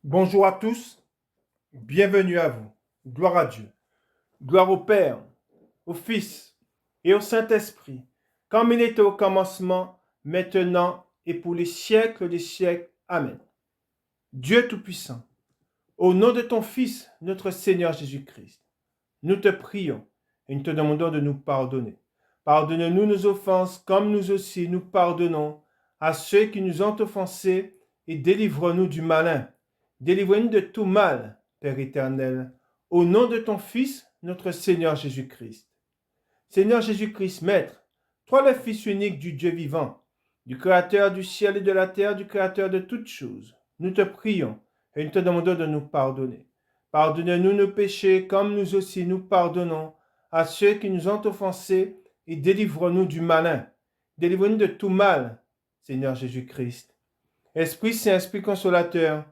Bonjour à tous, bienvenue à vous. Gloire à Dieu. Gloire au Père, au Fils et au Saint-Esprit, comme il était au commencement, maintenant et pour les siècles des siècles. Amen. Dieu Tout-Puissant, au nom de ton Fils, notre Seigneur Jésus-Christ, nous te prions et nous te demandons de nous pardonner. Pardonne-nous nos offenses comme nous aussi nous pardonnons à ceux qui nous ont offensés et délivre-nous du malin. Délivre-nous de tout mal, Père éternel, au nom de ton Fils, notre Seigneur Jésus-Christ. Seigneur Jésus-Christ, Maître, toi le Fils unique du Dieu vivant, du Créateur du ciel et de la terre, du Créateur de toutes choses, nous te prions et nous te demandons de nous pardonner. Pardonne-nous nos péchés comme nous aussi nous pardonnons à ceux qui nous ont offensés et délivre-nous du malin. Délivre-nous de tout mal, Seigneur Jésus-Christ. Esprit Saint, Esprit Consolateur,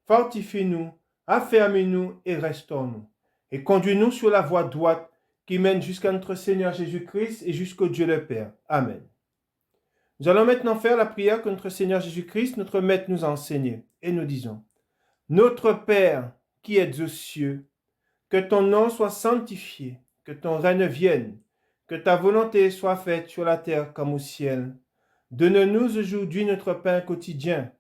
fortifie-nous, affermis-nous et restaure-nous. Et conduis-nous sur la voie droite qui mène jusqu'à notre Seigneur Jésus-Christ et jusqu'au Dieu le Père. Amen. Nous allons maintenant faire la prière que notre Seigneur Jésus-Christ, notre Maître, nous a enseignée. Et nous disons, Notre Père qui es aux cieux, que ton nom soit sanctifié, que ton règne vienne, que ta volonté soit faite sur la terre comme au ciel. Donne-nous aujourd'hui notre pain quotidien.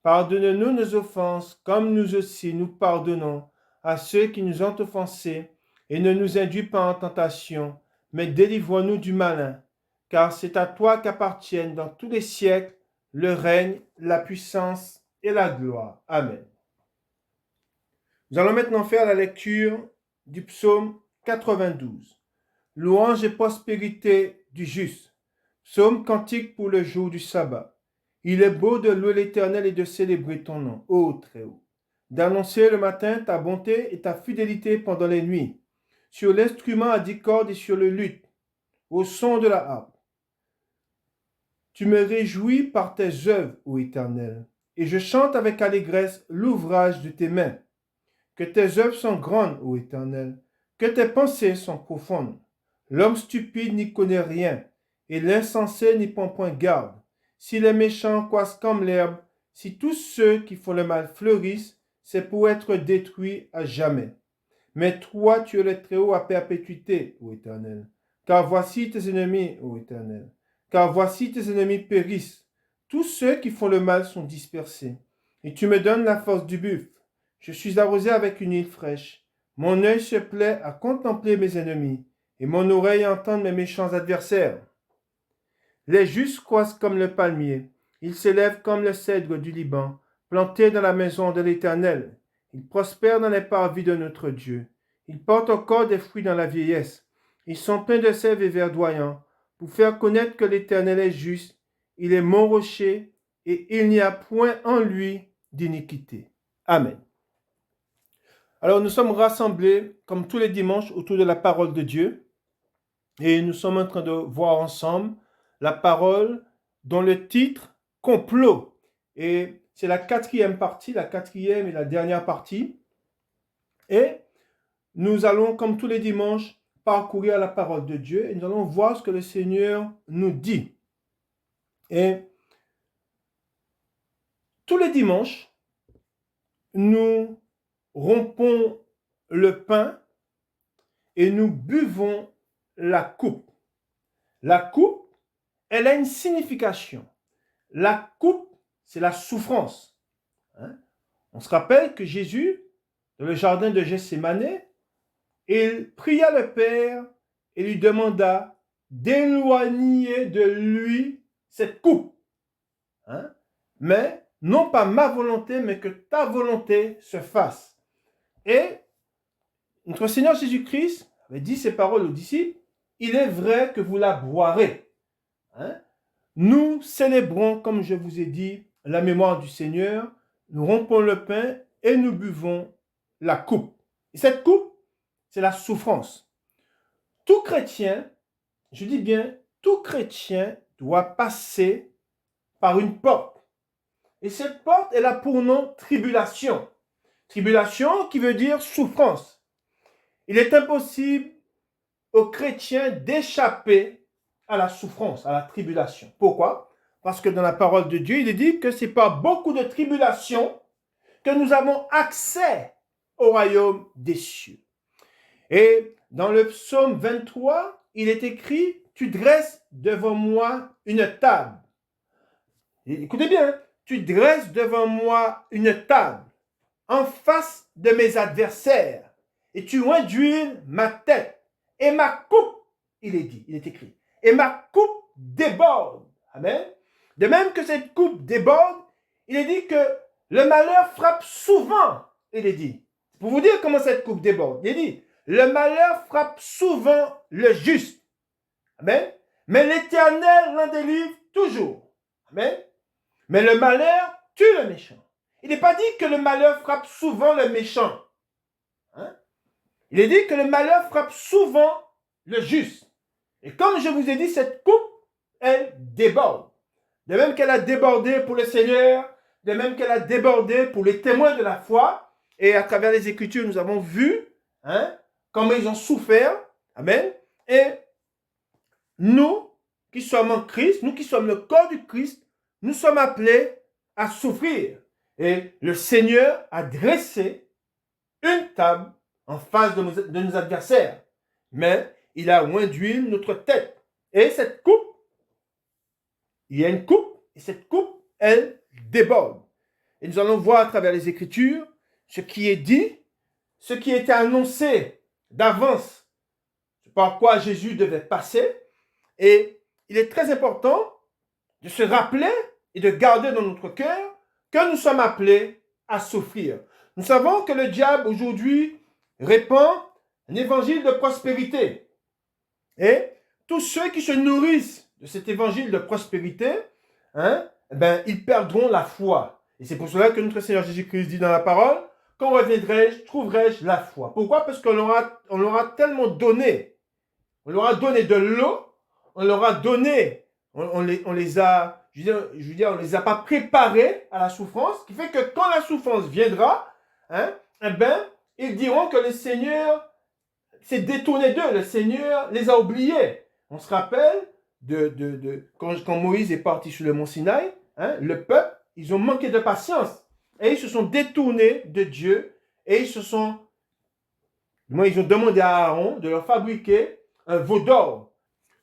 Pardonne-nous nos offenses, comme nous aussi nous pardonnons à ceux qui nous ont offensés, et ne nous induis pas en tentation, mais délivre-nous du malin, car c'est à toi qu'appartiennent dans tous les siècles le règne, la puissance et la gloire. Amen. Nous allons maintenant faire la lecture du psaume 92. Louange et prospérité du juste. Psaume cantique pour le jour du sabbat. Il est beau de louer l'Éternel et de célébrer ton nom, ô Très-Haut. D'annoncer le matin ta bonté et ta fidélité pendant les nuits, sur l'instrument à 10 cordes et sur le luth, au son de la harpe. Tu me réjouis par tes œuvres, ô Éternel, et je chante avec allégresse l'ouvrage de tes mains. Que tes œuvres sont grandes, ô Éternel, que tes pensées sont profondes. L'homme stupide n'y connaît rien, et l'insensé n'y prend point garde. Si les méchants croissent comme l'herbe, si tous ceux qui font le mal fleurissent, c'est pour être détruits à jamais. Mais toi, tu es le Très-Haut à perpétuité, ô Éternel. Car voici tes ennemis, ô Éternel. Car voici tes ennemis périssent. Tous ceux qui font le mal sont dispersés. Et tu me donnes la force du buffle. Je suis arrosé avec une huile fraîche. Mon œil se plaît à contempler mes ennemis, et mon oreille à entendre mes méchants adversaires. Les justes croissent comme le palmier. Ils s'élèvent comme le cèdre du Liban, plantés dans la maison de l'Éternel. Ils prospèrent dans les parvis de notre Dieu. Ils portent encore des fruits dans la vieillesse. Ils sont pleins de sève et verdoyants, pour faire connaître que l'Éternel est juste. Il est mon rocher, et il n'y a point en lui d'iniquité. Amen. Alors nous sommes rassemblés, comme tous les dimanches, autour de la parole de Dieu. Et nous sommes en train de voir ensemble la parole dont le titre complot. Et c'est la quatrième partie, la quatrième et la dernière partie. Et nous allons, comme tous les dimanches, parcourir la parole de Dieu et nous allons voir ce que le Seigneur nous dit. Et tous les dimanches, nous rompons le pain et nous buvons la coupe. La coupe, elle a une signification. La coupe, c'est la souffrance. On se rappelle que Jésus, dans le jardin de Gethsémane, il pria le Père et lui demanda d'éloigner de lui cette coupe. Mais non pas ma volonté, mais que ta volonté se fasse. Et notre Seigneur Jésus-Christ avait dit ces paroles aux disciples, il est vrai que vous la boirez. Nous célébrons, comme je vous ai dit, la mémoire du Seigneur, nous rompons le pain et nous buvons la coupe. Et cette coupe, c'est la souffrance. Tout chrétien, je dis bien, tout chrétien doit passer par une porte. Et cette porte, elle a pour nom tribulation. Tribulation qui veut dire souffrance. Il est impossible aux chrétiens d'échapper à la souffrance, à la tribulation. Pourquoi? Parce que dans la parole de Dieu, il est dit que c'est par beaucoup de tribulation que nous avons accès au royaume des cieux. Et dans le psaume 23, il est écrit, tu dresses devant moi une table. Écoutez bien, tu dresses devant moi une table en face de mes adversaires et tu oins d'huile ma tête et ma coupe, il est écrit, et ma coupe déborde. Amen. De même que cette coupe déborde, il est dit que le malheur frappe souvent, il est dit. Pour vous dire comment cette coupe déborde, il est dit, le malheur frappe souvent le juste. Amen. Mais l'Éternel l'en délivre toujours. Amen. Mais le malheur tue le méchant. Il n'est pas dit que le malheur frappe souvent le méchant. Hein? Il est dit que le malheur frappe souvent le juste. Et comme je vous ai dit, cette coupe, elle déborde. De même qu'elle a débordé pour le Seigneur, de même qu'elle a débordé pour les témoins de la foi. Et à travers les Écritures, nous avons vu comment ils ont souffert. Amen. Et nous qui sommes en Christ, nous qui sommes le corps du Christ, nous sommes appelés à souffrir. Et le Seigneur a dressé une table en face de nos adversaires. Mais il a oint d'huile notre tête. Et cette coupe, il y a une coupe, et cette coupe, elle déborde. Et nous allons voir à travers les Écritures ce qui est dit, ce qui était annoncé d'avance, par quoi Jésus devait passer. Et il est très important de se rappeler et de garder dans notre cœur que nous sommes appelés à souffrir. Nous savons que le diable aujourd'hui répand un évangile de prospérité. Et tous ceux qui se nourrissent de cet évangile de prospérité, ils perdront la foi. Et c'est pour cela que notre Seigneur Jésus-Christ dit dans la parole, quand reviendrai-je, trouverai-je la foi. Pourquoi? Parce qu'on leur a tellement donné. On leur a donné de l'eau, on leur a donné, on les a, on les a pas préparés à la souffrance, qui fait que quand la souffrance viendra, ils diront que le Seigneur s'est détourné d'eux, le Seigneur les a oubliés. On se rappelle quand Moïse est parti sur le mont Sinaï, le peuple, ils ont manqué de patience et ils se sont détournés de Dieu et ils ont demandé à Aaron de leur fabriquer un veau d'or.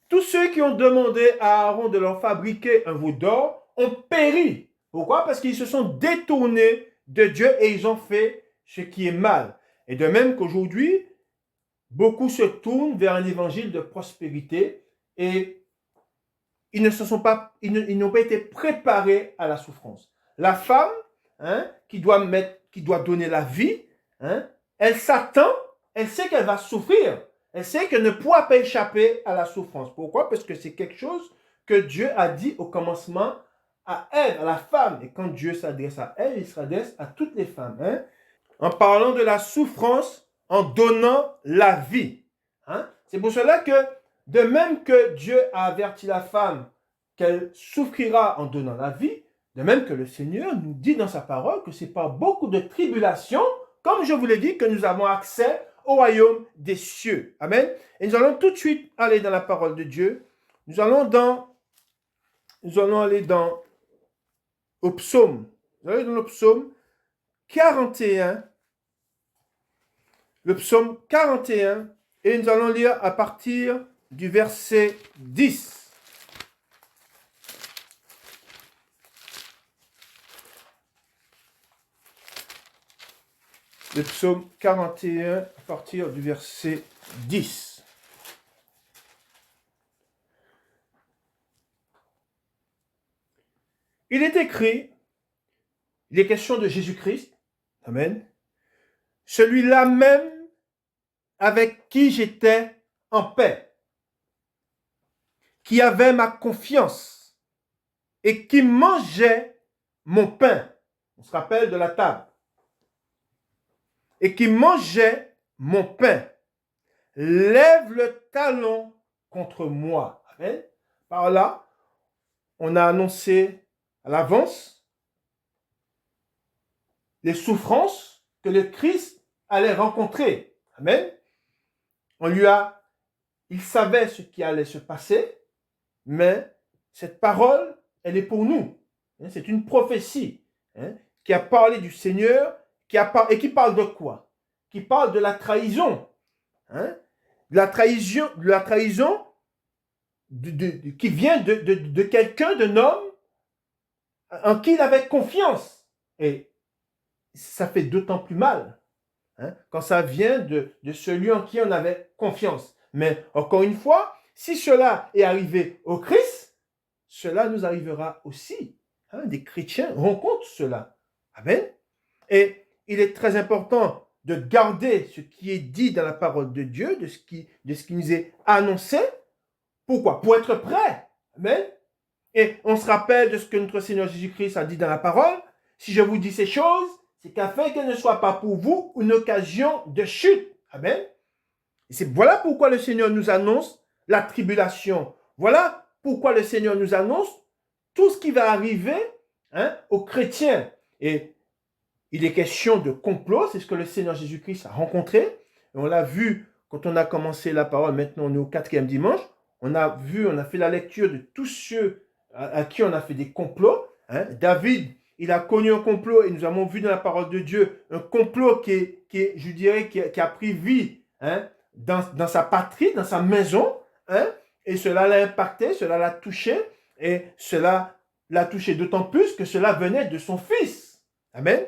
Tous ceux qui ont demandé à Aaron de leur fabriquer un veau d'or ont péri. Pourquoi? Parce qu'ils se sont détournés de Dieu et ils ont fait ce qui est mal. Et de même qu'aujourd'hui, beaucoup se tournent vers un évangile de prospérité et ils n'ont pas été préparés à la souffrance. La femme, qui doit donner la vie, elle s'attend, elle sait qu'elle va souffrir. Elle sait qu'elle ne pourra pas échapper à la souffrance. Pourquoi? Parce que c'est quelque chose que Dieu a dit au commencement à elle, à la femme. Et quand Dieu s'adresse à elle, il s'adresse à toutes les femmes. En parlant de la souffrance, en donnant la vie. C'est pour cela que, de même que Dieu a averti la femme qu'elle souffrira en donnant la vie, de même que le Seigneur nous dit dans sa parole que c'est par beaucoup de tribulations, comme je vous l'ai dit, que nous avons accès au royaume des cieux. Amen. Et nous allons tout de suite aller dans la parole de Dieu. Nous allons aller au psaume. Nous allons aller dans le psaume 41. Le psaume 41. Et nous allons lire à partir du verset 10. Le psaume 41, à partir du verset 10. Il est écrit, il est question de Jésus-Christ, amen, celui-là même avec qui j'étais en paix, qui avait ma confiance et qui mangeait mon pain. On se rappelle de la table. Et qui mangeait mon pain, lève le talon contre moi. Amen. Par là, on a annoncé à l'avance les souffrances que le Christ allait rencontrer. Amen. Il savait ce qui allait se passer, mais cette parole, elle est pour nous. C'est une prophétie qui a parlé du Seigneur et qui parle de quoi? Qui parle de la trahison. Hein? De la trahison qui vient de quelqu'un, d'un homme en qui il avait confiance. Et ça fait d'autant plus mal quand ça vient de celui en qui on avait confiance. Mais encore une fois, si cela est arrivé au Christ, cela nous arrivera aussi. Des chrétiens rencontrent cela. Amen. Et il est très important de garder ce qui est dit dans la parole de Dieu, de ce qui nous est annoncé. Pourquoi? Pour être prêt. Amen. Et on se rappelle de ce que notre Seigneur Jésus-Christ a dit dans la parole. Si je vous dis ces choses, c'est qu'afin qu'elles ne soient pas pour vous une occasion de chute. Amen. Et voilà pourquoi le Seigneur nous annonce la tribulation. Voilà pourquoi le Seigneur nous annonce tout ce qui va arriver aux chrétiens. Et il est question de complot, c'est ce que le Seigneur Jésus-Christ a rencontré. Et on l'a vu quand on a commencé la parole, maintenant on est au 4e dimanche. On a fait la lecture de tous ceux à qui on a fait des complots. David, il a connu un complot et nous avons vu dans la parole de Dieu un complot qui a pris vie dans sa patrie, dans sa maison. Et cela l'a impacté, cela l'a touché. Et cela l'a touché d'autant plus que cela venait de son fils. Amen.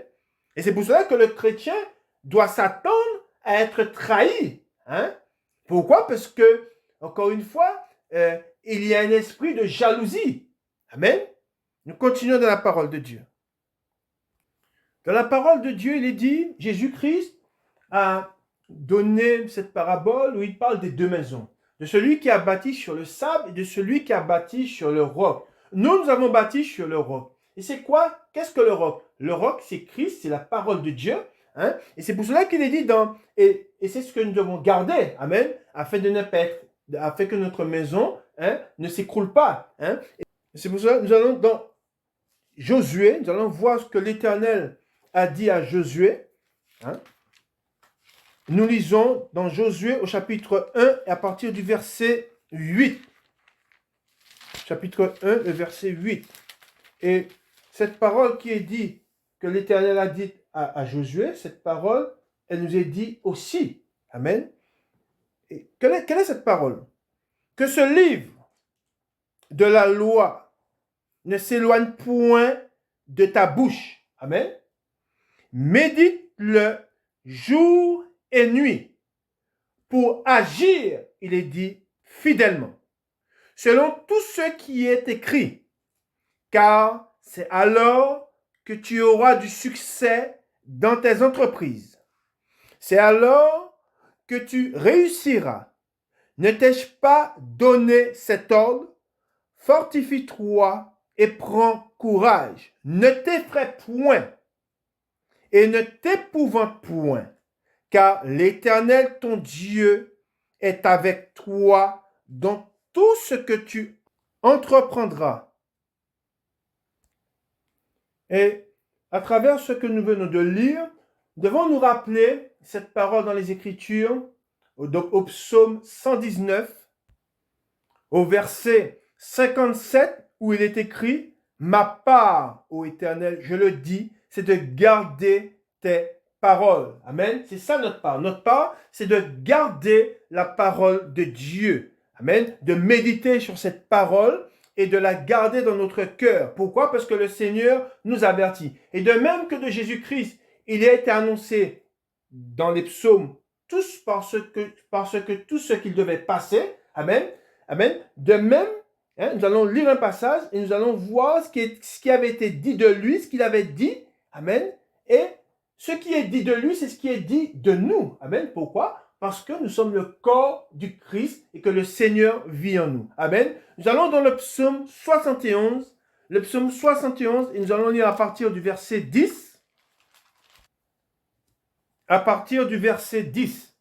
Et c'est pour cela que le chrétien doit s'attendre à être trahi. Pourquoi? Parce que, encore une fois, il y a un esprit de jalousie. Amen. Nous continuons dans la parole de Dieu. Dans la parole de Dieu, il est dit, Jésus-Christ a donné cette parabole où il parle des deux maisons. De celui qui a bâti sur le sable et de celui qui a bâti sur le roc. Nous avons bâti sur le roc. Et c'est quoi? Qu'est-ce que le roc? Le roc, c'est Christ, c'est la parole de Dieu. Et c'est pour cela qu'il est dit et c'est ce que nous devons garder. Amen. Afin que notre maison ne s'écroule pas. Et c'est pour cela que nous allons dans Josué, nous allons voir ce que l'Éternel a dit à Josué. Nous lisons dans Josué au chapitre 1 et à partir du verset 8. Chapitre 1, le verset 8. Et cette parole qui est dit, que l'Éternel a dit à Josué, cette parole, elle nous est dit aussi. Amen. Et quelle est cette parole? Que ce livre de la loi ne s'éloigne point de ta bouche. Amen. Médite-le jour et nuit pour agir, il est dit, fidèlement, selon tout ce qui est écrit, car c'est alors que tu auras du succès dans tes entreprises. C'est alors que tu réussiras. Ne t'ai-je pas donné cet ordre? Fortifie-toi et prends courage. Ne t'effraie point et ne t'épouvante point, car l'Éternel, ton Dieu, est avec toi dans tout ce que tu entreprendras. Et à travers ce que nous venons de lire, nous devons nous rappeler cette parole dans les Écritures, au psaume 119, au verset 57, où il est écrit « Ma part, ô Éternel, je le dis, c'est de garder tes paroles. » Amen. C'est ça notre part. Notre part, c'est de garder la parole de Dieu. Amen. De méditer sur cette parole et de la garder dans notre cœur. Pourquoi? Parce que le Seigneur nous avertit. Et de même que de Jésus-Christ, il a été annoncé dans les psaumes, tous parce que tout ce qu'il devait passer. Amen. Amen. De même, nous allons lire un passage et nous allons voir ce qui avait été dit de lui, ce qu'il avait dit. Amen. Et ce qui est dit de lui, c'est ce qui est dit de nous. Amen. Pourquoi? Parce que nous sommes le corps du Christ et que le Seigneur vit en nous. Amen. Nous allons dans le psaume 71. Le psaume 71, et nous allons lire à partir du verset 10. À partir du verset 10.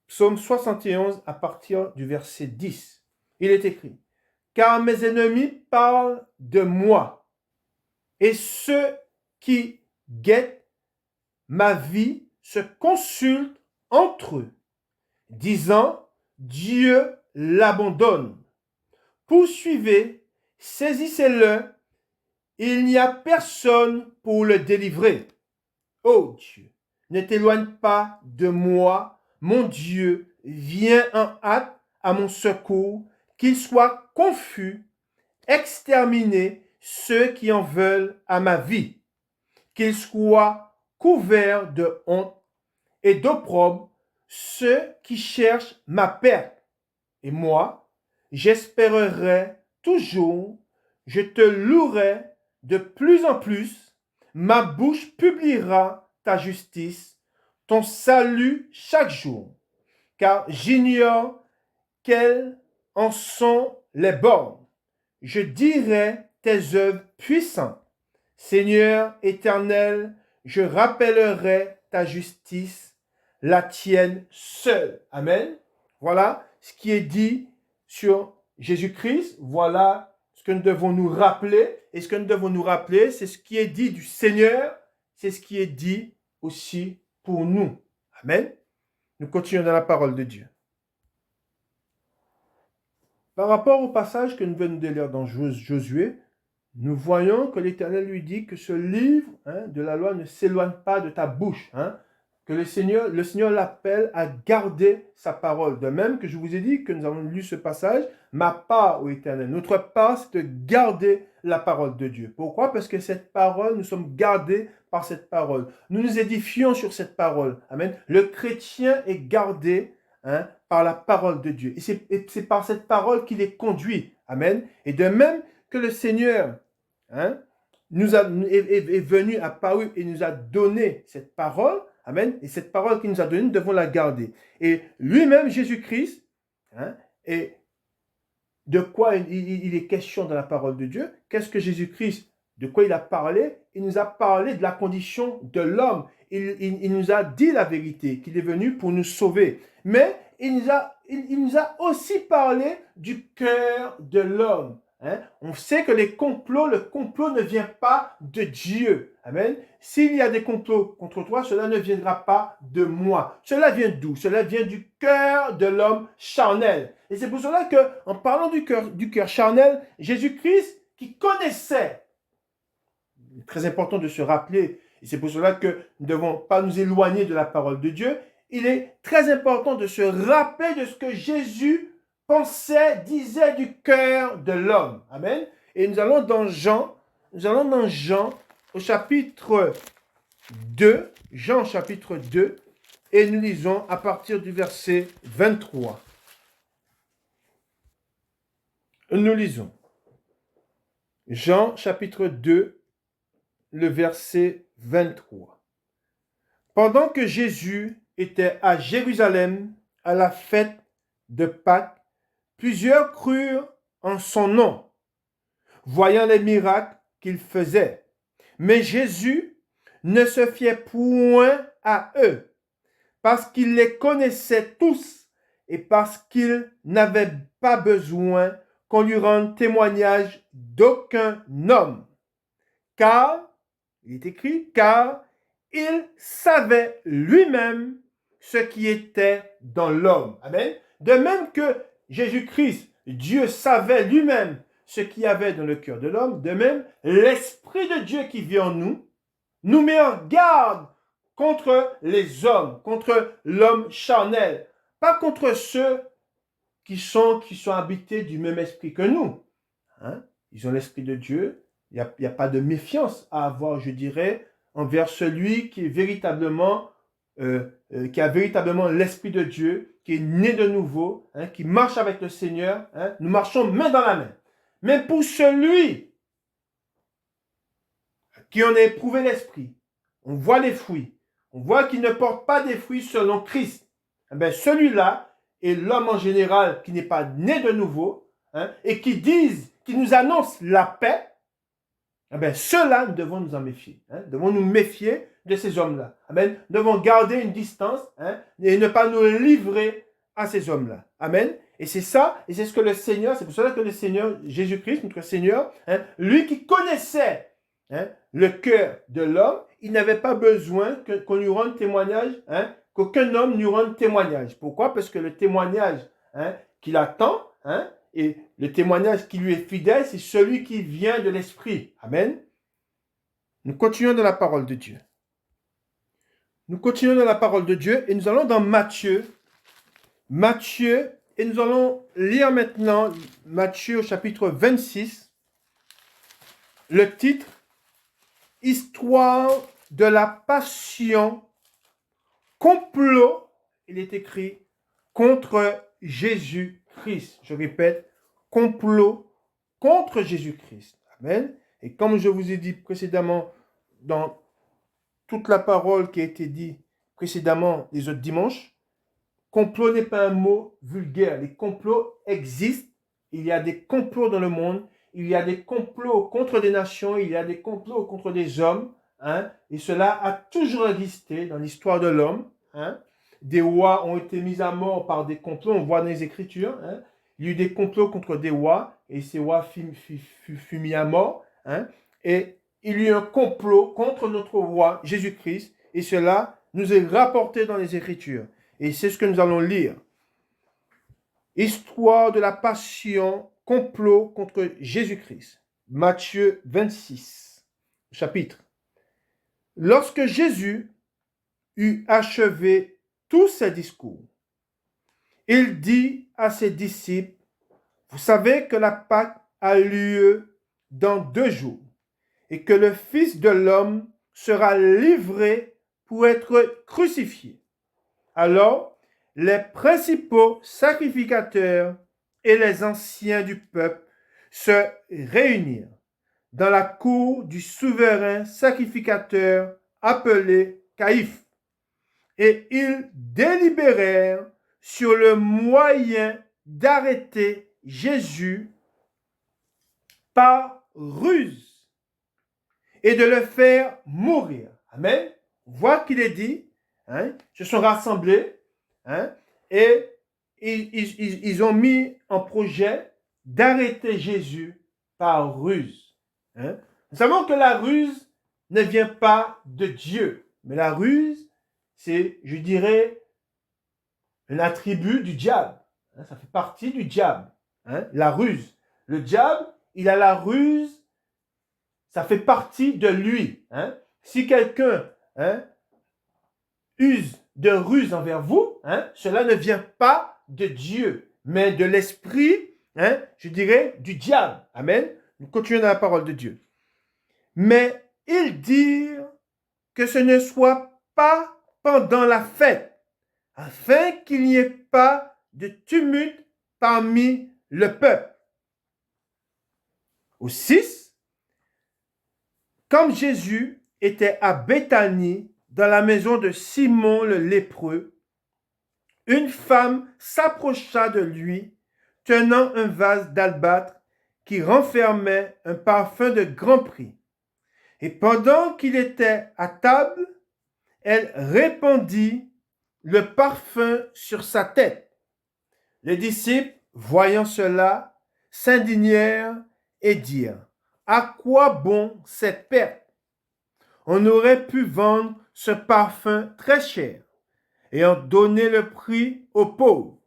Psaume 71, à partir du verset 10. Il est écrit: Car mes ennemis parlent de moi, et ceux qui guettent ma vie se consultent entre eux, disant, Dieu l'abandonne. Poursuivez, saisissez-le, il n'y a personne pour le délivrer. Ô Dieu, ne t'éloigne pas de moi, mon Dieu, viens en hâte à mon secours, qu'ils soient confus, exterminés ceux qui en veulent à ma vie, qu'ils soient couverts de honte et d'opprobre ceux qui cherchent ma perte. Et moi, j'espérerai toujours, je te louerai de plus en plus, ma bouche publiera ta justice, ton salut chaque jour, car j'ignore quelles en sont les bornes. Je dirai tes œuvres puissantes. Seigneur éternel, je rappellerai ta justice, la tienne seule. Amen. Voilà ce qui est dit sur Jésus-Christ. Voilà ce que nous devons nous rappeler. Et ce que nous devons nous rappeler, c'est ce qui est dit du Seigneur. C'est ce qui est dit aussi pour nous. Amen. Nous continuons dans la parole de Dieu. Par rapport au passage que nous venons de lire dans Josué, nous voyons que l'Éternel lui dit que ce livre de la loi ne s'éloigne pas de ta bouche. Que le Seigneur l'appelle à garder sa parole. De même que je vous ai dit que nous avons lu ce passage, ma part, ô Éternel, notre part, c'est de garder la parole de Dieu. Pourquoi? Parce que cette parole, nous sommes gardés par cette parole. Nous nous édifions sur cette parole. Amen. Le chrétien est gardé par la parole de Dieu. Et c'est par cette parole qu'il est conduit. Amen. Et de même que le Seigneur est venu, apparu et nous a donné cette parole, amen, et cette parole qu'il nous a donnée, nous devons la garder. Et lui-même, Jésus-Christ, et de quoi il est question dans la parole de Dieu? Qu'est-ce que Jésus-Christ, de quoi il a parlé? Il nous a parlé de la condition de l'homme. Il nous a dit la vérité, qu'il est venu pour nous sauver. Mais il nous a aussi parlé du cœur de l'homme. On sait que le complot ne vient pas de Dieu. Amen. S'il y a des complots contre toi, cela ne viendra pas de moi. Cela vient d'où? Cela vient du cœur de l'homme charnel. Et c'est pour cela que, en parlant du cœur charnel, Jésus-Christ, qui connaissait, c'est très important de se rappeler, et c'est pour cela que nous ne devons pas nous éloigner de la parole de Dieu, il est très important de se rappeler de ce que Jésus pensait, disait du cœur de l'homme. Amen. Et nous allons dans Jean au chapitre 2, Jean chapitre 2, et nous lisons à partir du verset 23. Nous lisons Jean chapitre 2, le verset 23. Pendant que Jésus était à Jérusalem à la fête de Pâques, plusieurs crurent en son nom, voyant les miracles qu'il faisait. Mais Jésus ne se fiait point à eux, parce qu'il les connaissait tous et parce qu'il n'avait pas besoin qu'on lui rende témoignage d'aucun homme. Car, il est écrit, car il savait lui-même ce qui était dans l'homme. Amen. De même que Jésus-Christ, Dieu savait lui-même ce qu'il y avait dans le cœur de l'homme, de même, l'Esprit de Dieu qui vit en nous, nous met en garde contre les hommes, contre l'homme charnel, pas contre ceux qui sont habités du même esprit que nous. Ils ont l'Esprit de Dieu, il n'y a pas de méfiance à avoir, je dirais, envers celui qui est véritablement qui a véritablement l'Esprit de Dieu, qui est né de nouveau, qui marche avec le Seigneur. Nous marchons main dans la main. Mais pour celui qui en a éprouvé l'Esprit, on voit les fruits, on voit qu'il ne porte pas des fruits selon Christ. Celui-là est l'homme en général qui n'est pas né de nouveau et qui nous annonce la paix. Ceux-là, nous devons nous en méfier. Devons nous méfier de ces hommes-là. Amen. Nous devons garder une distance et ne pas nous livrer à ces hommes-là. Amen. Et c'est ça, et c'est ce que le Seigneur, c'est pour cela que le Seigneur, Jésus-Christ, notre Seigneur, lui qui connaissait le cœur de l'homme, il n'avait pas besoin qu'on lui rende témoignage, qu'aucun homme lui rende témoignage. Pourquoi? Parce que le témoignage qu'il attend, et le témoignage qui lui est fidèle, c'est celui qui vient de l'Esprit. Amen. Nous continuons dans la parole de Dieu. Nous continuons dans la parole de Dieu et nous allons dans Matthieu. Matthieu, et nous allons lire maintenant Matthieu au chapitre 26. Le titre, Histoire de la passion, complot, il est écrit, contre Jésus-Christ. Je répète, complot contre Jésus-Christ. Amen. Et comme je vous ai dit précédemment, dans toute la parole qui a été dite précédemment les autres dimanches, complot n'est pas un mot vulgaire. Les complots existent. Il y a des complots dans le monde. Il y a des complots contre des nations. Il y a des complots contre des hommes. Et cela a toujours existé dans l'histoire de l'homme. Des rois ont été mis à mort par des complots. On voit dans les Écritures. Il y a eu des complots contre des rois. Et ces rois furent mis à mort. Et il y a eu un complot contre notre roi Jésus-Christ. Et cela nous est rapporté dans les Écritures. Et c'est ce que nous allons lire. Histoire de la passion, complot contre Jésus-Christ. Matthieu 26, chapitre. Lorsque Jésus eut achevé tous ses discours, il dit à ses disciples, vous savez que la Pâque a lieu dans 2 jours et que le Fils de l'homme sera livré pour être crucifié. Alors, les principaux sacrificateurs et les anciens du peuple se réunirent dans la cour du souverain sacrificateur appelé Caïphe, et ils délibérèrent sur le moyen d'arrêter Jésus par ruse et de le faire mourir. Amen. On voit qu'il est dit, se sont rassemblés et ils ont mis en projet d'arrêter Jésus par ruse. Nous savons que la ruse ne vient pas de Dieu, mais la ruse, c'est, je dirais, un attribut du diable. Ça fait partie du diable. La ruse. Le diable, il a la ruse, ça fait partie de lui. Si quelqu'un use de ruse envers vous, cela ne vient pas de Dieu, mais de l'esprit, je dirais, du diable. Amen. Nous continuons dans la parole de Dieu. Mais ils dirent que ce ne soit pas pendant la fête, afin qu'il n'y ait pas de tumulte parmi le peuple. Au 6, comme Jésus était à Béthanie, dans la maison de Simon le lépreux, une femme s'approcha de lui, tenant un vase d'albâtre qui renfermait un parfum de grand prix. Et pendant qu'il était à table, elle répandit le parfum sur sa tête. Les disciples, voyant cela, s'indignèrent et dirent, « À quoi bon cette perte? On aurait pu vendre ce parfum très cher et en donner le prix aux pauvres. »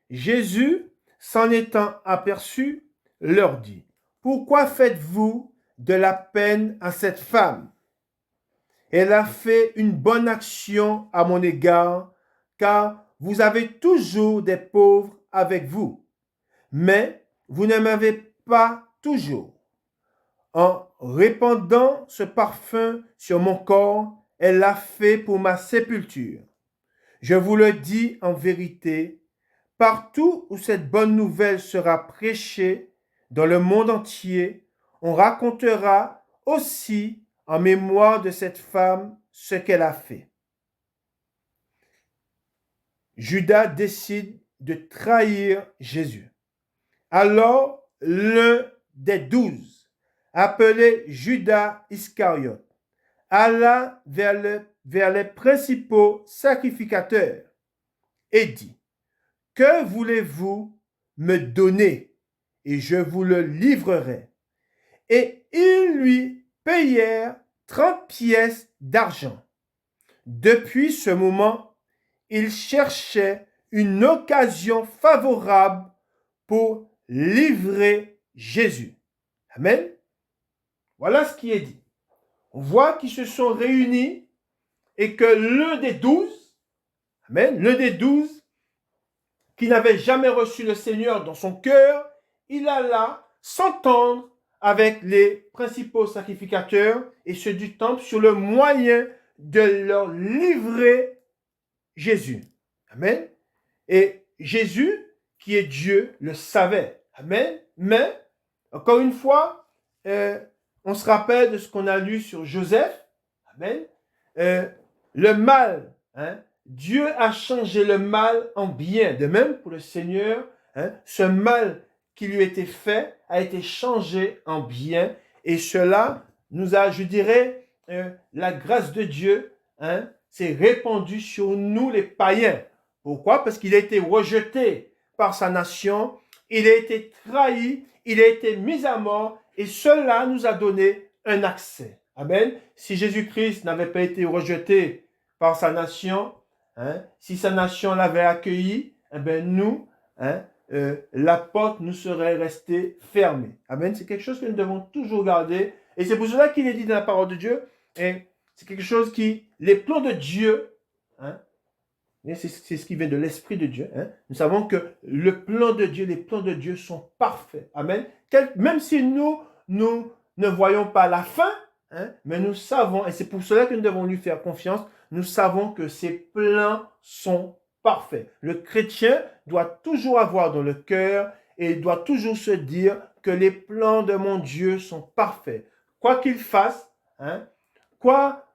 Jésus, s'en étant aperçu, leur dit, « Pourquoi faites-vous de la peine à cette femme? Elle a fait une bonne action à mon égard, car vous avez toujours des pauvres avec vous, mais vous ne m'avez pas toujours. En répandant ce parfum sur mon corps, elle l'a fait pour ma sépulture. Je vous le dis en vérité, partout où cette bonne nouvelle sera prêchée dans le monde entier, on racontera aussi en mémoire de cette femme ce qu'elle a fait. » Judas décide de trahir Jésus. Alors l'un des 12, appelé Judas Iscariote, alla vers les principaux sacrificateurs et dit, « Que voulez-vous me donner et je vous le livrerai. » Et ils lui payèrent 30 pièces d'argent. Depuis ce moment, il cherchait une occasion favorable pour livrer Jésus. Amen. Voilà ce qui est dit. On voit qu'ils se sont réunis et que l'un des 12, amen, l'un des 12, qui n'avait jamais reçu le Seigneur dans son cœur, il alla s'entendre avec les principaux sacrificateurs et ceux du temple sur le moyen de leur livrer Jésus. Amen. Et Jésus, qui est Dieu, le savait. Amen. Mais, encore une fois, on se rappelle de ce qu'on a lu sur Joseph. Amen. Le mal, Dieu a changé le mal en bien. De même pour le Seigneur, ce mal qui lui était fait a été changé en bien. Et cela nous a, je dirais, la grâce de Dieu s'est répandue sur nous les païens. Pourquoi? Parce qu'il a été rejeté par sa nation, il a été trahi, il a été mis à mort, et cela nous a donné un accès. Amen. Si Jésus-Christ n'avait pas été rejeté par sa nation, si sa nation l'avait accueilli, nous, la porte nous serait restée fermée. Amen. C'est quelque chose que nous devons toujours garder. Et c'est pour cela qu'il est dit dans la parole de Dieu. Et c'est quelque chose qui, les plans de Dieu, c'est ce qui vient de l'Esprit de Dieu. Nous savons que le plan de Dieu, les plans de Dieu sont parfaits. Amen. Même si nous ne voyons pas la fin, mais nous savons, et c'est pour cela que nous devons lui faire confiance, nous savons que ses plans sont parfaits. Le chrétien doit toujours avoir dans le cœur et doit toujours se dire que les plans de mon Dieu sont parfaits. Quoi qu'il fasse, quoi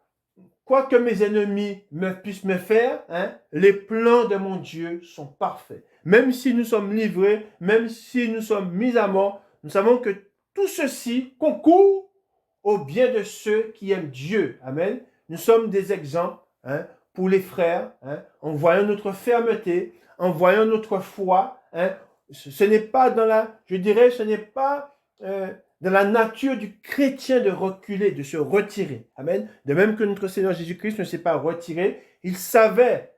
que mes ennemis puissent me faire, les plans de mon Dieu sont parfaits. Même si nous sommes livrés, même si nous sommes mis à mort, nous savons que tout ceci concourt au bien de ceux qui aiment Dieu. Amen. Nous sommes des exemples pour les frères, en voyant notre fermeté, en voyant notre foi. Ce n'est pas dans la, je dirais, ce n'est pas dans la nature du chrétien de reculer, de se retirer. Amen. De même que notre Seigneur Jésus-Christ ne s'est pas retiré, il savait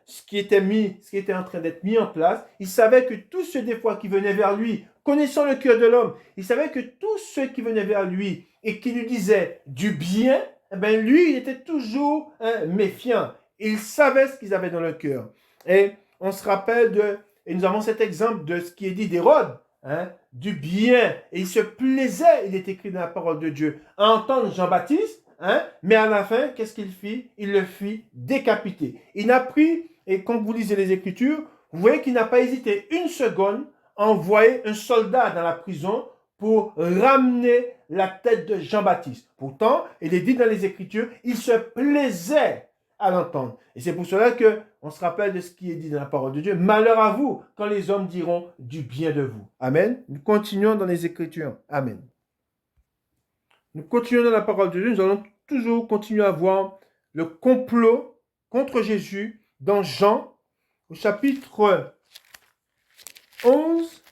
ce qui était en train d'être mis en place. Il savait que tous ceux des fois qui venaient vers lui, connaissant le cœur de l'homme, il savait que tous ceux qui venaient vers lui et qui lui disaient du bien, lui, il était toujours méfiant. Il savait ce qu'ils avaient dans le cœur. Et on se rappelle et nous avons cet exemple de ce qui est dit d'Hérode, du bien. Et il se plaisait, il est écrit dans la parole de Dieu, à entendre Jean-Baptiste, mais à la fin, qu'est-ce qu'il fit? Il le fit décapiter. Il n'a pris, et quand vous lisez les Écritures, vous voyez qu'il n'a pas hésité une seconde à envoyer un soldat dans la prison pour ramener la tête de Jean-Baptiste. Pourtant, il est dit dans les Écritures, il se plaisait à l'entendre. Et c'est pour cela qu'on se rappelle de ce qui est dit dans la parole de Dieu. Malheur à vous quand les hommes diront du bien de vous. Amen. Nous continuons dans les Écritures. Amen. Nous continuons dans la parole de Dieu. Nous allons toujours continuer à voir le complot contre Jésus dans Jean au chapitre 11.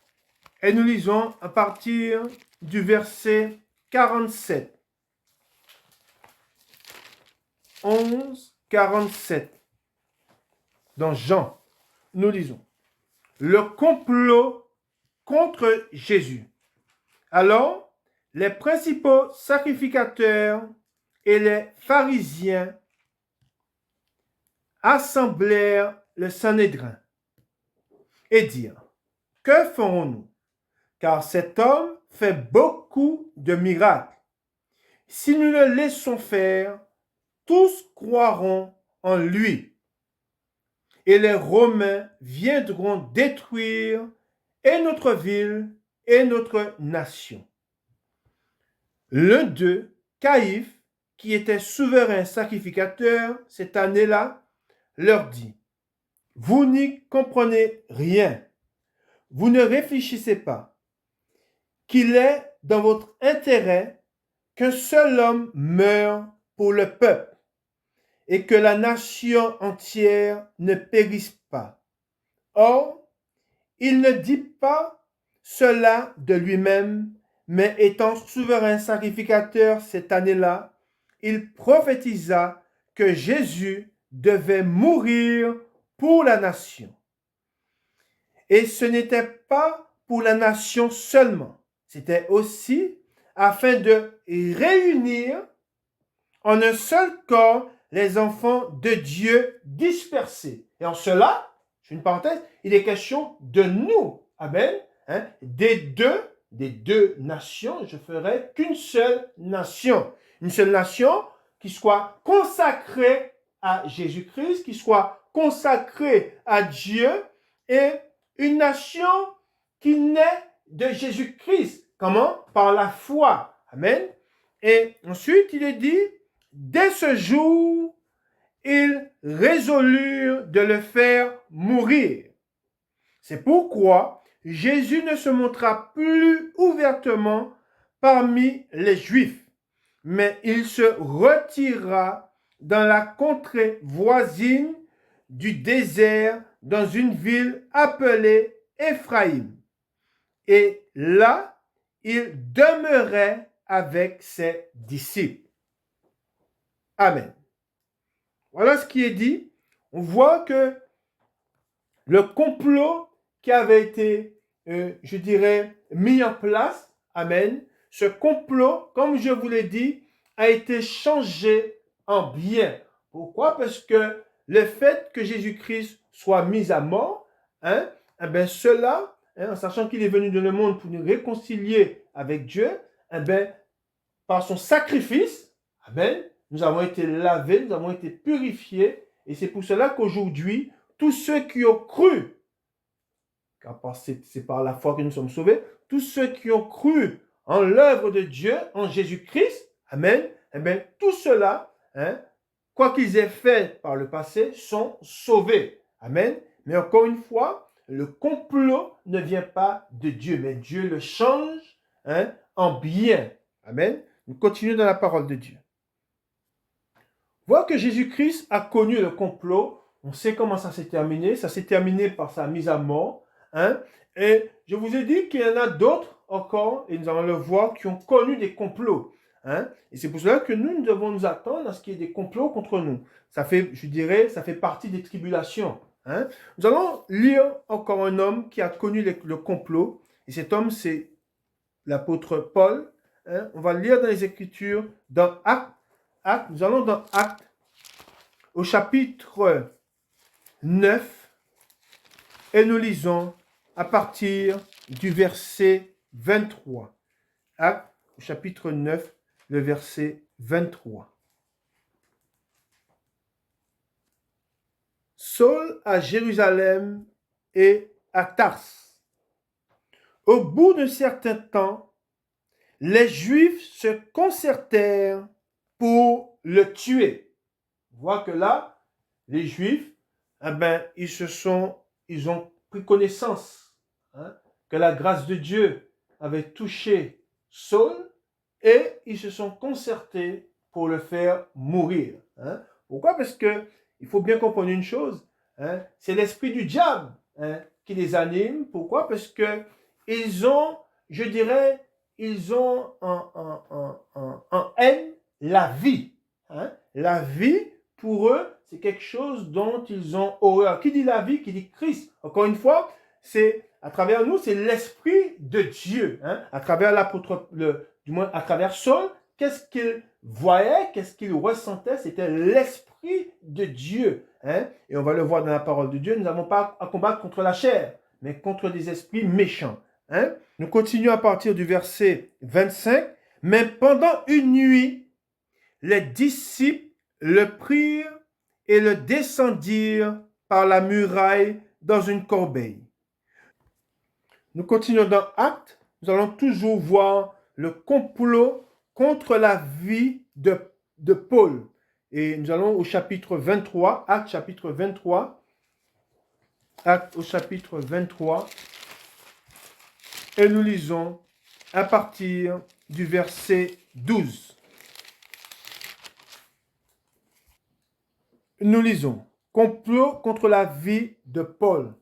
Et nous lisons à partir du verset 47. 11, 47. Dans Jean, nous lisons le complot contre Jésus. Alors, les principaux sacrificateurs et les pharisiens assemblèrent le Sanhédrin et dirent: que ferons-nous? Car cet homme fait beaucoup de miracles. Si nous le laissons faire, tous croiront en lui. Et les Romains viendront détruire et notre ville et notre nation. L'un d'eux, Caïphe, qui était souverain sacrificateur cette année-là, leur dit: vous n'y comprenez rien. Vous ne réfléchissez pas qu'il est dans votre intérêt qu'un seul homme meure pour le peuple et que la nation entière ne périsse pas. Or, il ne dit pas cela de lui-même, mais étant souverain sacrificateur cette année-là, il prophétisa que Jésus devait mourir pour la nation. Et ce n'était pas pour la nation seulement, c'était aussi afin de réunir en un seul corps les enfants de Dieu dispersés. Et en cela, je fais une parenthèse, il est question de nous. Amen. Hein? Des deux nations, je ferai qu'une seule nation. Une seule nation qui soit consacrée à Jésus-Christ, qui soit consacrée à Dieu, et une nation qui naît de Jésus-Christ. Comment? Par la foi. Amen. Et ensuite, il est dit, dès ce jour, ils résolurent de le faire mourir. C'est pourquoi Jésus ne se montra plus ouvertement parmi les Juifs, mais il se retira dans la contrée voisine du désert, dans une ville appelée Éphraïm. Et là, il demeurait avec ses disciples. Amen. Voilà ce qui est dit. On voit que le complot qui avait été, je dirais, mis en place, amen, ce complot, comme je vous l'ai dit, a été changé en bien. Pourquoi? Parce que le fait que Jésus-Christ soit mis à mort, hein, eh bien cela, hein, en sachant qu'il est venu dans le monde pour nous réconcilier avec Dieu, eh bien, par son sacrifice, amen, nous avons été lavés, nous avons été purifiés, et c'est pour cela qu'aujourd'hui, tous ceux qui ont cru, car c'est par la foi que nous sommes sauvés, tous ceux qui ont cru en l'œuvre de Dieu, en Jésus-Christ, amen, eh bien, tout cela, hein, quoi qu'ils aient fait par le passé, sont sauvés. Amen. Mais encore une fois, le complot ne vient pas de Dieu, mais Dieu le change, hein, en bien. Amen. Nous continuons dans la parole de Dieu. Voir que Jésus-Christ a connu le complot, on sait comment ça s'est terminé. Ça s'est terminé par sa mise à mort. Hein? Et je vous ai dit qu'il y en a d'autres encore, et nous allons le voir, qui ont connu des complots. Hein? Et c'est pour cela que nous devons nous attendre à ce qu'il y ait des complots contre nous. Ça fait, je dirais, ça fait partie des tribulations. Hein? Nous allons lire encore un homme qui a connu le complot. Et cet homme, c'est l'apôtre Paul. Hein? On va lire dans les Écritures, dans Actes. Nous allons dans Actes, au chapitre 9, et nous lisons à partir du verset 23. Actes, au chapitre 9, le verset 23. Saul à Jérusalem et à Tars. Au bout d'un certain temps, les Juifs se concertèrent pour le tuer. On voit que là, les Juifs, eh ben, ils ont pris connaissance, hein, que la grâce de Dieu avait touché Saul, et ils se sont concertés pour le faire mourir. Hein. Pourquoi? Parce que il faut bien comprendre une chose, hein, c'est l'esprit du diable, hein, qui les anime. Pourquoi? Parce que ils ont, je dirais, ils ont en haine la vie. Hein. La vie, pour eux, c'est quelque chose dont ils ont horreur. Qui dit la vie? Qui dit Christ? Encore une fois, c'est à travers nous, c'est l'esprit de Dieu. Hein. À travers l'apôtre, du moins à travers Saul, qu'est-ce qu'il voyait, qu'est-ce qu'il ressentait? C'était l'esprit de Dieu. Hein. Et on va le voir dans la parole de Dieu. Nous n'avons pas à combattre contre la chair, mais contre des esprits méchants. Hein. Nous continuons à partir du verset 25. Mais pendant une nuit, les disciples le prirent et le descendirent par la muraille dans une corbeille. Nous continuons dans Actes. Nous allons toujours voir le complot contre la vie de Paul. Et nous allons au chapitre 23, Actes chapitre 23. Actes au chapitre 23. Et nous lisons à partir du verset 12. Nous lisons, complot contre la vie de Paul.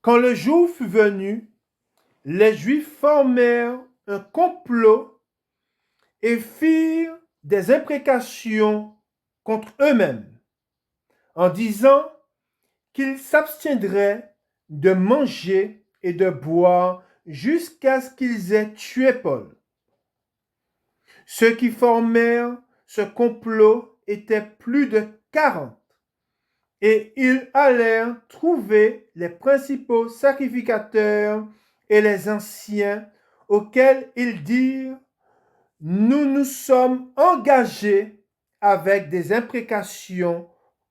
Quand le jour fut venu, les Juifs formèrent un complot et firent des imprécations contre eux-mêmes, en disant qu'ils s'abstiendraient de manger et de boire jusqu'à ce qu'ils aient tué Paul. Ceux qui formèrent ce complot étaient plus de 40. Et ils allèrent trouver les principaux sacrificateurs et les anciens, auxquels ils dirent: nous nous sommes engagés avec des imprécations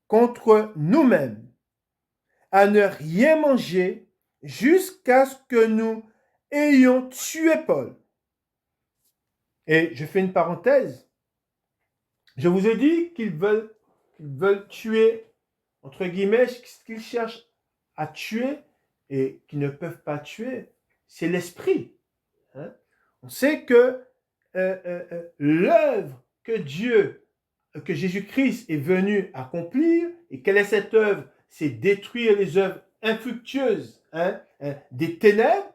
contre nous-mêmes à ne rien manger jusqu'à ce que nous ayons tué Paul. Et je fais une parenthèse. Je vous ai dit qu'ils veulent tuer, entre guillemets, ce qu'ils cherchent à tuer et qu'ils ne peuvent pas tuer, c'est l'esprit. Hein? On sait que l'œuvre que Jésus-Christ est venu accomplir, et quelle est cette œuvre? C'est détruire les œuvres infructueuses des ténèbres.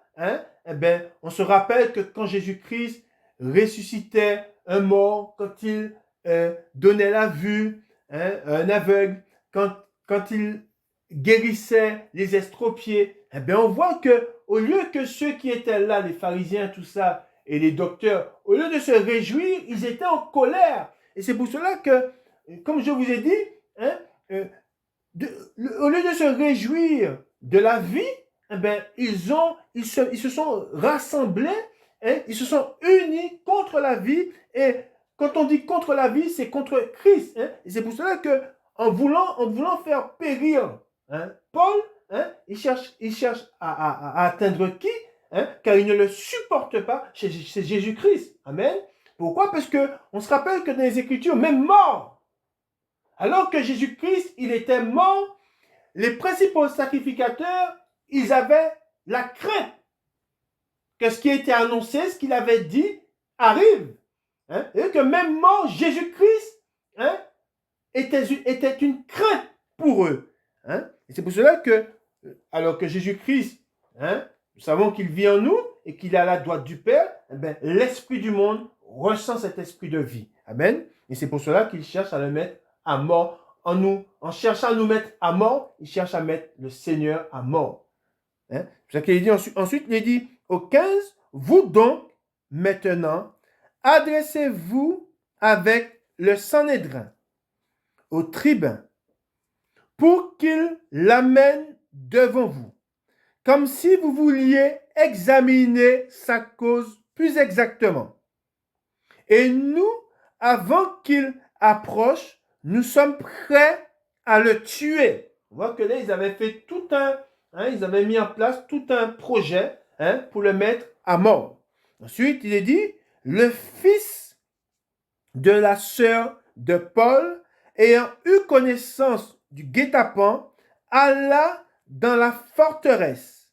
On se rappelle que quand Jésus-Christ ressuscitait un mort, quand il donnait la vue à un aveugle, quand il guérissait les estropiés, on voit que au lieu que ceux qui étaient là, les pharisiens, tout ça, et les docteurs, au lieu de se réjouir, ils étaient en colère. Et c'est pour cela que, comme je vous ai dit, au lieu de se réjouir de la vie, ils se sont rassemblés, ils se sont unis contre la vie. Et quand on dit contre la vie, c'est contre Christ. Et c'est pour cela que, en voulant faire périr Paul, il cherche à atteindre qui? Car il ne le supporte pas, c'est Jésus-Christ. Amen. Pourquoi? Parce qu'on se rappelle que dans les Écritures, même mort, alors que Jésus-Christ, il était mort, les principaux sacrificateurs, ils avaient la crainte que ce qui était annoncé, ce qu'il avait dit, arrive. Et que même mort, Jésus-Christ était une crainte pour eux. Et c'est pour cela que, alors que Jésus-Christ, nous savons qu'il vit en nous et qu'il est à la droite du Père, l'esprit du monde ressent cet esprit de vie. Amen. Et c'est pour cela qu'il cherche à le mettre à mort en nous. En cherchant à nous mettre à mort, il cherche à mettre le Seigneur à mort. C'est pour ça qu'il dit ensuite, il dit au 15, vous donc, maintenant, adressez-vous avec le Sanhédrin au tribun pour qu'il l'amène devant vous, comme si vous vouliez examiner sa cause plus exactement. Et nous, avant qu'il approche, nous sommes prêts à le tuer. On voit que là, ils avaient fait ils avaient mis en place tout un projet pour le mettre à mort. Ensuite, il est dit, le fils de la sœur de Paul, ayant eu connaissance du guet-apens, alla dans la forteresse,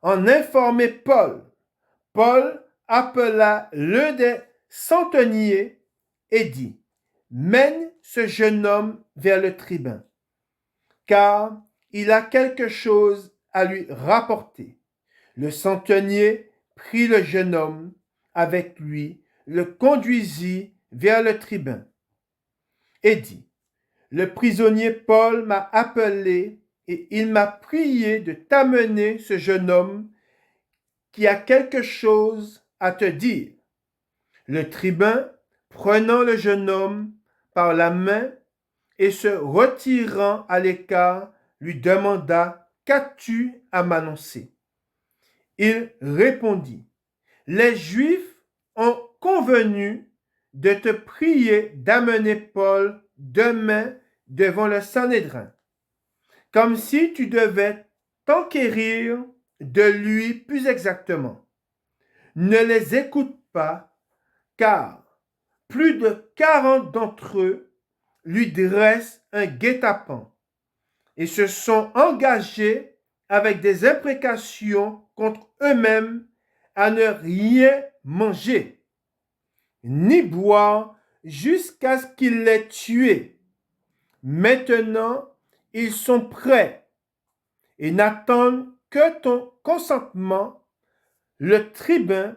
en informer Paul. Paul appela l'un des centeniers et dit: mène ce jeune homme vers le tribun, car il a quelque chose à lui rapporter. Le centenier prit le jeune homme avec lui, le conduisit vers le tribun et dit: le prisonnier Paul m'a appelé et il m'a prié de t'amener ce jeune homme qui a quelque chose à te dire. Le tribun, prenant le jeune homme par la main et se retirant à l'écart, lui demanda: qu'as-tu à m'annoncer? Il répondit: les Juifs ont convenu de te prier d'amener Paul demain devant le Sanhédrin, comme si tu devais t'enquérir de lui plus exactement. Ne les écoute pas, car plus de 40 d'entre eux lui dressent un guet-apens et se sont engagés avec des imprécations contre eux-mêmes à ne rien manger, ni boire jusqu'à ce qu'il l'ait tué. Maintenant, ils sont prêts et n'attendent que ton consentement. Le tribun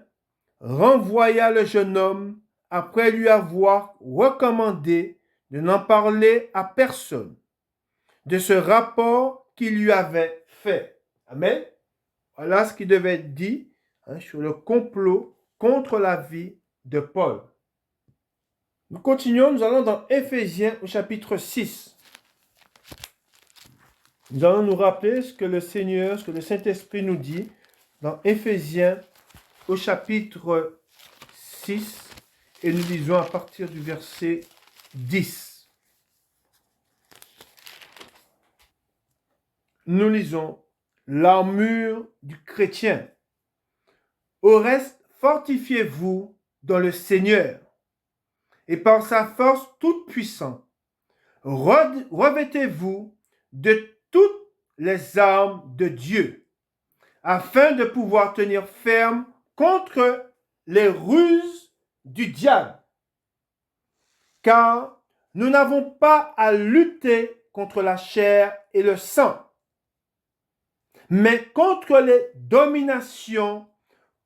renvoya le jeune homme après lui avoir recommandé de n'en parler à personne de ce rapport qu'il lui avait fait. Amen. Voilà ce qui devait être dit sur le complot contre la vie de Paul. Nous continuons, nous allons dans Éphésiens au chapitre 6. Nous allons nous rappeler ce que le Seigneur, ce que le Saint-Esprit nous dit dans Éphésiens au chapitre 6 et nous lisons à partir du verset 10. Nous lisons l'armure du chrétien. Au reste, fortifiez-vous dans le Seigneur et par sa force toute puissante. Revêtez-vous de toutes les armes de Dieu, afin de pouvoir tenir ferme contre les ruses du diable. Car nous n'avons pas à lutter contre la chair et le sang, mais contre les dominations,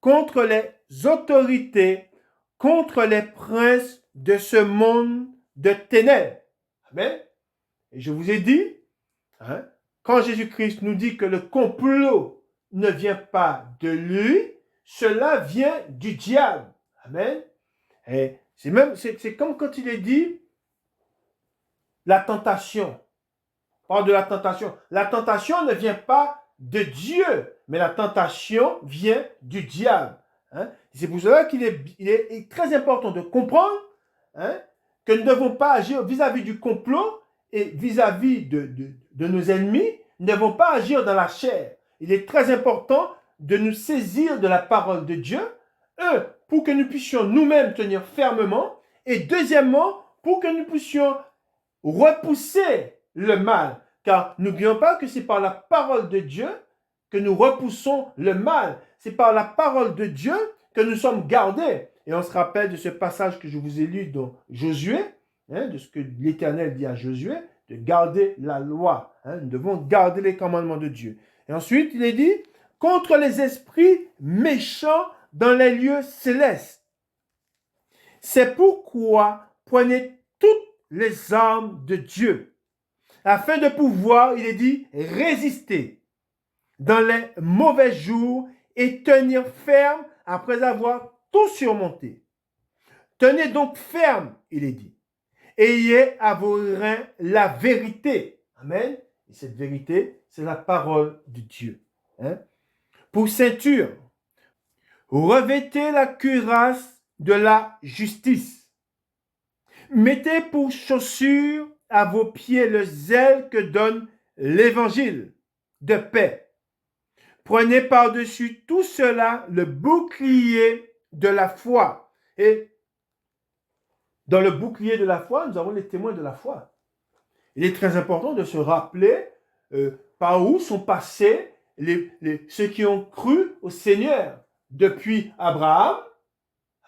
contre les autorités, contre les princes de ce monde de ténèbres. Amen. Et je vous ai dit, quand Jésus-Christ nous dit que le complot ne vient pas de lui, cela vient du diable. Amen. Et c'est comme quand il est dit la tentation. On parle de la tentation. La tentation ne vient pas de Dieu, mais la tentation vient du diable. C'est pour cela qu'il est très important de comprendre que nous ne devons pas agir vis-à-vis du complot et vis-à-vis de nos ennemis, nous ne devons pas agir dans la chair. Il est très important de nous saisir de la parole de Dieu, pour que nous puissions nous-mêmes tenir fermement, et deuxièmement, pour que nous puissions repousser le mal. Car n'oublions pas que c'est par la parole de Dieu que nous repoussons le mal. C'est par la parole de Dieu que nous sommes gardés. Et on se rappelle de ce passage que je vous ai lu dans Josué, de ce que l'Éternel dit à Josué, de garder la loi. Nous devons garder les commandements de Dieu. Et ensuite, il est dit, contre les esprits méchants dans les lieux célestes. C'est pourquoi prenez toutes les armes de Dieu, afin de pouvoir, il est dit, résister dans les mauvais jours et tenir ferme après avoir tout surmonté. Tenez donc ferme, il est dit. Ayez à vos reins la vérité. Amen. Et cette vérité, c'est la parole de Dieu. Pour ceinture, revêtez la cuirasse de la justice. Mettez pour chaussure à vos pieds le zèle que donne l'évangile de paix. Prenez par-dessus tout cela le bouclier de la foi. Et dans le bouclier de la foi, nous avons les témoins de la foi. Il est très important de se rappeler par où sont passés ceux qui ont cru au Seigneur depuis Abraham,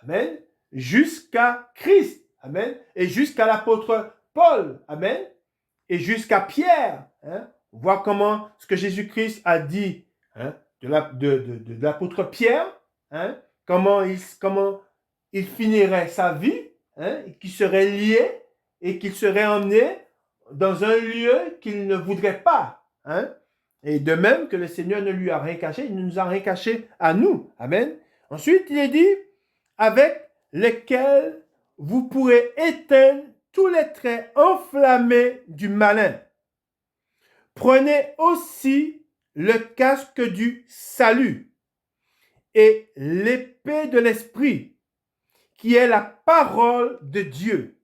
amen, jusqu'à Christ, amen, et jusqu'à l'apôtre Paul, amen, et jusqu'à Pierre. Voir comment ce que Jésus-Christ a dit de l'apôtre Pierre, comment il finirait sa vie, qu'il serait lié et qu'il serait emmené dans un lieu qu'il ne voudrait pas. Et de même que le Seigneur ne lui a rien caché, il ne nous a rien caché à nous. Amen. Ensuite, il est dit, avec lesquels vous pourrez éteindre tous les traits enflammés du malin. Prenez aussi le casque du salut et l'épée de l'esprit, qui est la parole de Dieu.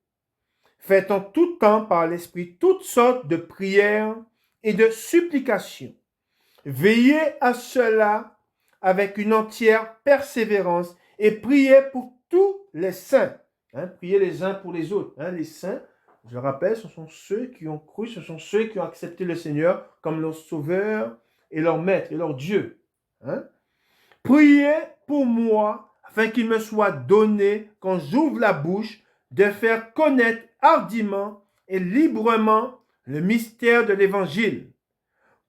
Faites en tout temps par l'esprit toutes sortes de prières et de supplications. Veillez à cela avec une entière persévérance et priez pour tous les saints. Priez les uns pour les autres. Les saints, je le rappelle, ce sont ceux qui ont cru, ce sont ceux qui ont accepté le Seigneur comme leur sauveur et leur maître et leur Dieu. Priez pour moi afin qu'il me soit donné, quand j'ouvre la bouche, de faire connaître hardiment et librement le mystère de l'Évangile,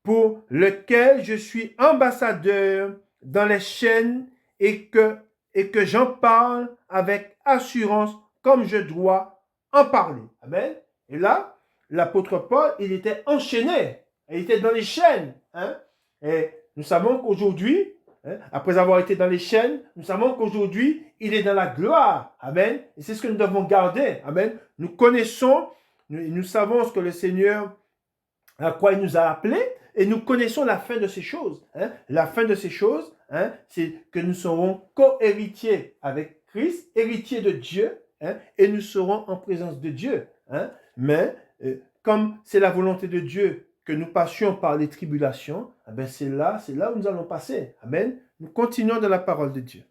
pour lequel je suis ambassadeur dans les chaînes et que j'en parle avec assurance comme je dois en parler. Amen. Et là, l'apôtre Paul, il était enchaîné. Il était dans les chaînes. Et nous savons qu'aujourd'hui, Après avoir été dans les chaînes, nous savons qu'aujourd'hui, il est dans la gloire. Amen. Et c'est ce que nous devons garder. Amen. Nous connaissons, nous savons ce que le Seigneur, à quoi il nous a appelés, et nous connaissons la fin de ces choses. La fin de ces choses, c'est que nous serons co-héritiers avec Christ, héritiers de Dieu, et nous serons en présence de Dieu. Mais comme c'est la volonté de Dieu que nous passions par les tribulations, c'est là où nous allons passer. Amen. Nous continuons dans la parole de Dieu.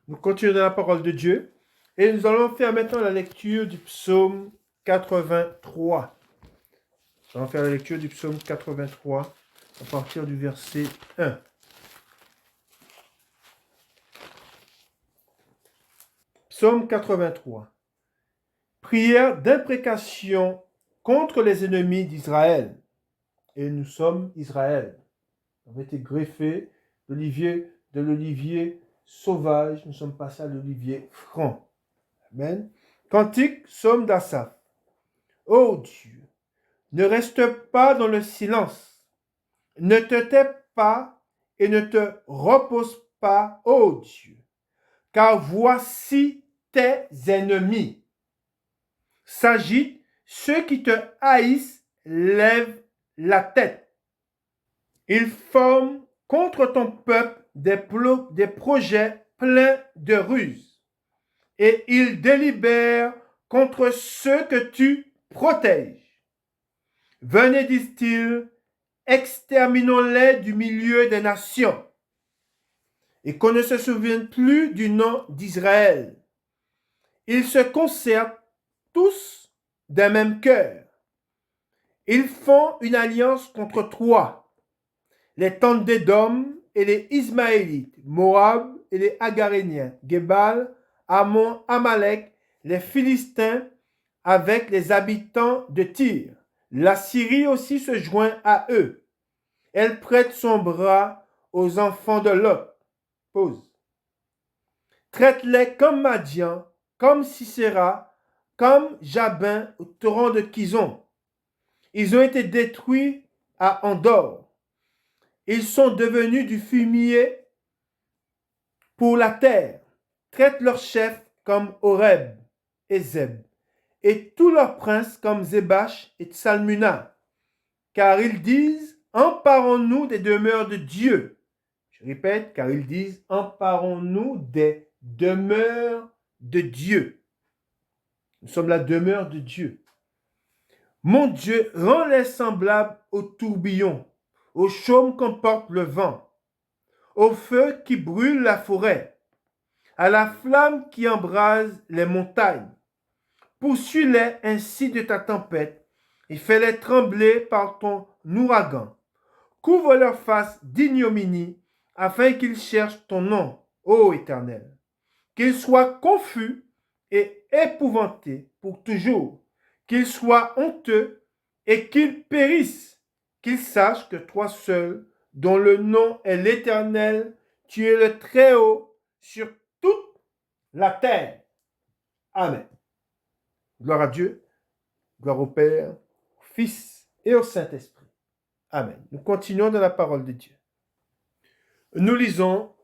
Nous continuons dans la parole de Dieu. Et nous allons faire maintenant la lecture du psaume 83. Nous allons faire la lecture du psaume 83 à partir du verset 1. Psaume 83. Prière d'imprécation contre les ennemis d'Israël. Et nous sommes Israël. Nous avons été greffés de l'olivier sauvage. Nous sommes passés à l'olivier franc. Amen. Cantique, psaume d'Asaph. Ô Dieu, ne reste pas dans le silence. Ne te tais pas et ne te repose pas, ô Dieu. Car voici tes ennemis. S'agitent, ceux qui te haïssent lèvent la tête. Ils forment contre ton peuple des projets pleins de ruses. Et ils délibèrent contre ceux que tu protèges. Venez, disent-ils, exterminons-les du milieu des nations. Et qu'on ne se souvienne plus du nom d'Israël. Ils se concertent tous d'un même cœur. Ils font une alliance contre toi. Les tentes d'Édom et les Ismaélites, Moab et les Agaréniens, Gebal, Ammon, Amalek, les Philistins avec les habitants de Tyr. La Syrie aussi se joint à eux. Elle prête son bras aux enfants de Lot. Pause. Traite-les comme Madian, comme Sisera, comme Jabin au torrent de Kizon. Ils ont été détruits à Endor. Ils sont devenus du fumier pour la terre. Traite leurs chefs comme Horeb et Zeb, et tous leurs princes comme Zébach et Tsalmuna, car ils disent, emparons-nous des demeures de Dieu. Je répète, car ils disent, emparons-nous des demeures de Dieu. Nous sommes la demeure de Dieu. Mon Dieu, rends-les semblables au tourbillon, au chaume qu'emporte le vent, au feu qui brûle la forêt, à la flamme qui embrase les montagnes. Poursuis-les ainsi de ta tempête et fais-les trembler par ton ouragan. Couvre leur face d'ignominie afin qu'ils cherchent ton nom, ô Éternel. Qu'ils soient confus et épouvantés pour toujours, qu'ils soient honteux et qu'ils périssent, qu'ils sachent que toi seul, dont le nom est l'Éternel, tu es le Très-Haut sur toute la terre. Amen. Gloire à Dieu, gloire au Père, au Fils et au Saint-Esprit. Amen. Nous continuons dans la parole de Dieu. Nous lisons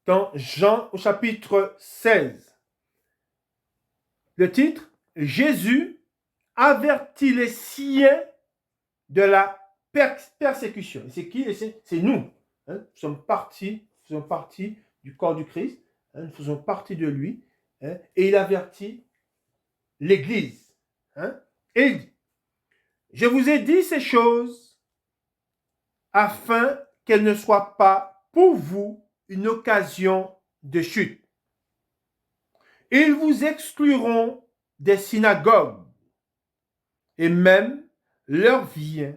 dans Jean au chapitre 16. Le titre, Jésus avertit les siens de la persécution. Et c'est qui? C'est nous. Nous faisons partie du corps du Christ. Nous faisons partie de lui. Et il avertit l'Église. Et il dit, je vous ai dit ces choses afin qu'elles ne soient pas pour vous une occasion de chute. Ils vous excluront des synagogues et même l'heure vient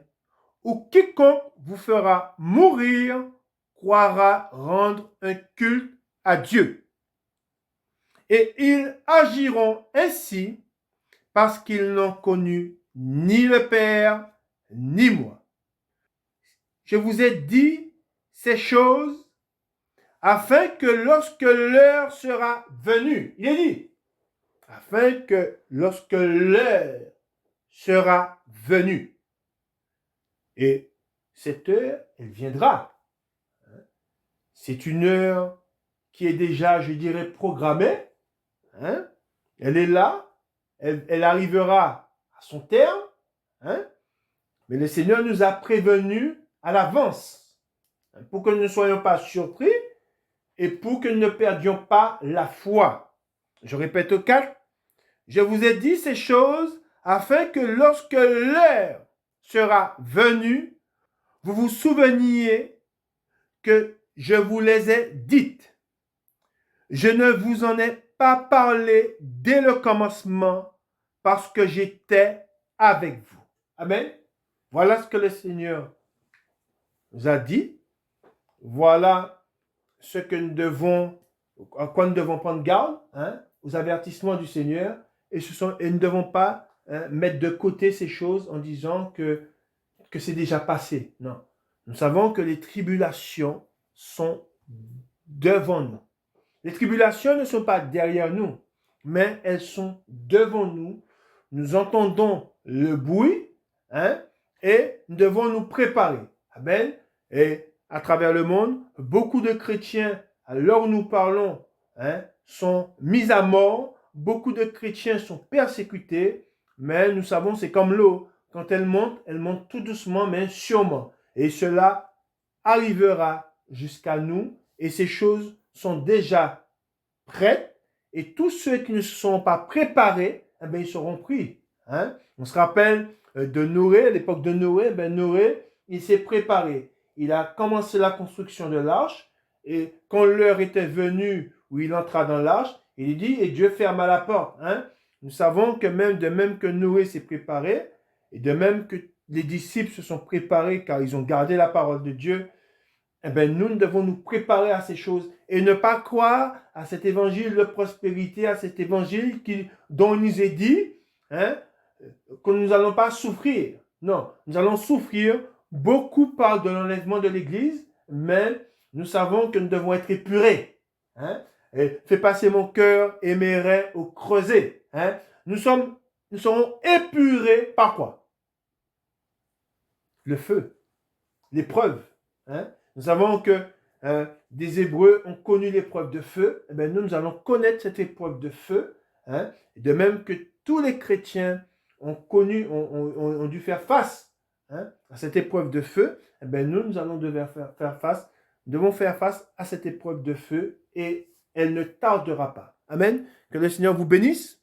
où quiconque vous fera mourir croira rendre un culte à Dieu. Et ils agiront ainsi parce qu'ils n'ont connu ni le Père ni moi. Je vous ai dit ces choses afin que lorsque l'heure sera venue, il est dit, afin que lorsque l'heure sera venue, et cette heure, elle viendra. C'est une heure qui est déjà, je dirais, programmée. Hein? Elle est là. Elle arrivera à son terme. Hein? Mais le Seigneur nous a prévenus à l'avance pour que nous ne soyons pas surpris et pour que nous ne perdions pas la foi. Je répète au 4. Je vous ai dit ces choses afin que lorsque l'heure sera venue, vous vous souveniez que je vous les ai dites. Je ne vous en ai pas parlé dès le commencement parce que j'étais avec vous. Amen. Voilà ce que le Seigneur nous a dit. Voilà ce que nous devons, à quoi nous devons prendre garde, aux avertissements du Seigneur. Et nous ne devons pas mettre de côté ces choses en disant que c'est déjà passé. Non. Nous savons que les tribulations sont devant nous. Les tribulations ne sont pas derrière nous, mais elles sont devant nous. Nous entendons le bruit, et nous devons nous préparer. Amen. Et à travers le monde, beaucoup de chrétiens, à l'heure où nous parlons, sont mis à mort. Beaucoup de chrétiens sont persécutés, mais nous savons c'est comme l'eau. Quand elle monte tout doucement, mais sûrement. Et cela arrivera jusqu'à nous. Et ces choses sont déjà prêtes. Et tous ceux qui ne se sont pas préparés, ils seront pris. On se rappelle de Noé, à l'époque de Noé, Noé, il s'est préparé. Il a commencé la construction de l'arche. Et quand l'heure était venue où il entra dans l'arche, il dit, et Dieu ferma la porte. Nous savons que de même que Noé s'est préparé, et de même que les disciples se sont préparés car ils ont gardé la parole de Dieu, nous devons nous préparer à ces choses et ne pas croire à cet évangile de prospérité, à cet évangile dont il nous est dit que nous n'allons pas souffrir. Non, nous allons souffrir. Beaucoup parlent de l'enlèvement de l'Église, mais nous savons que nous devons être épurés. Et fais passer mon cœur et mes reins au creuset. Nous serons épurés par quoi? Le feu, l'épreuve. Nous savons que des Hébreux ont connu l'épreuve de feu. Nous allons connaître cette épreuve de feu. De même que tous les chrétiens ont dû faire face à cette épreuve de feu, nous allons devons faire face à cette épreuve de feu et elle ne tardera pas. Amen. Que le Seigneur vous bénisse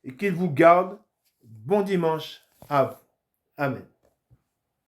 et qu'il vous garde. Bon dimanche à vous. Amen.